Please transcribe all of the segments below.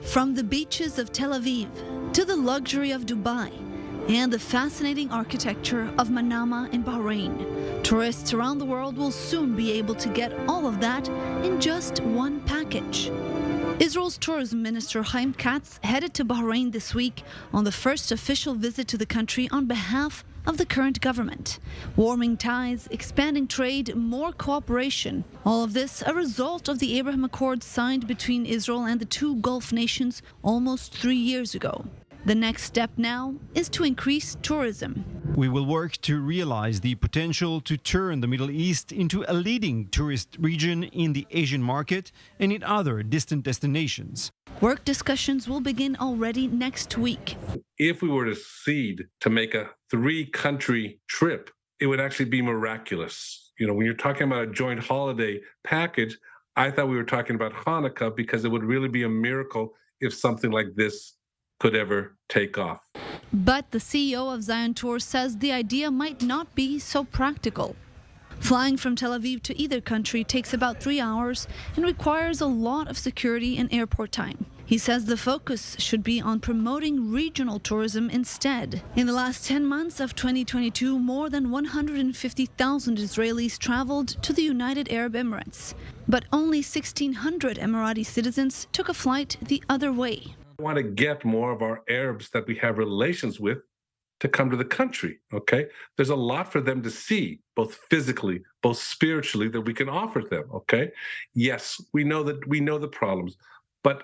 From the beaches of Tel Aviv to the luxury of Dubai and the fascinating architecture of Manama in Bahrain, tourists around the world will soon be able to get all of that in just one package. Israel's tourism minister Chaim Katz headed to Bahrain this week on the first official visit to the country on behalf of the current government. Warming ties, expanding trade, more cooperation. All of this a result of the Abraham Accords signed between Israel and the two Gulf nations almost 3 years ago. The next step now is to increase tourism. We will work to realize the potential to turn the Middle East into a leading tourist region in the Asian market and in other distant destinations. Work discussions will begin already next week. If we were to cede to make a 3-country trip, it would actually be miraculous. You know, when you're talking about a joint holiday package, I thought we were talking about Hanukkah because it would really be a miracle if something like this could ever take off. But the CEO of Zion Tours says the idea might not be so practical. Flying from Tel Aviv to either country takes about 3 hours and requires a lot of security and airport time. He says the focus should be on promoting regional tourism instead. In the last 10 months of 2022, more than 150,000 Israelis traveled to the United Arab Emirates, but only 1,600 Emirati citizens took a flight the other way. I want to get more of our Arabs that we have relations with to come to the country, okay? There's a lot for them to see, both physically, both spiritually, that we can offer them, okay? Yes, we know the problems, but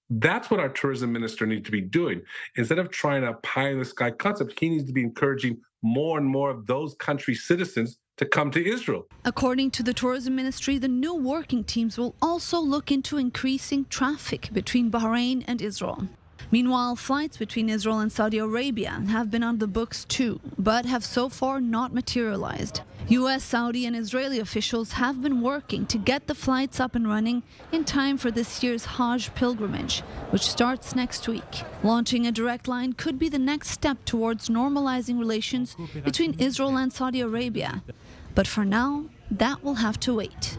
that's what our tourism minister needs to be doing. Instead of trying a pie-in-the-sky concept, he needs to be encouraging more and more of those country citizens to come to Israel. According to the tourism ministry, the new working teams will also look into increasing traffic between Bahrain and Israel. Meanwhile, flights between Israel and Saudi Arabia have been on the books too, but have so far not materialized. U.S., Saudi, and Israeli officials have been working to get the flights up and running in time for this year's Hajj pilgrimage, which starts next week. Launching a direct line could be the next step towards normalizing relations between Israel and Saudi Arabia. But for now, that will have to wait.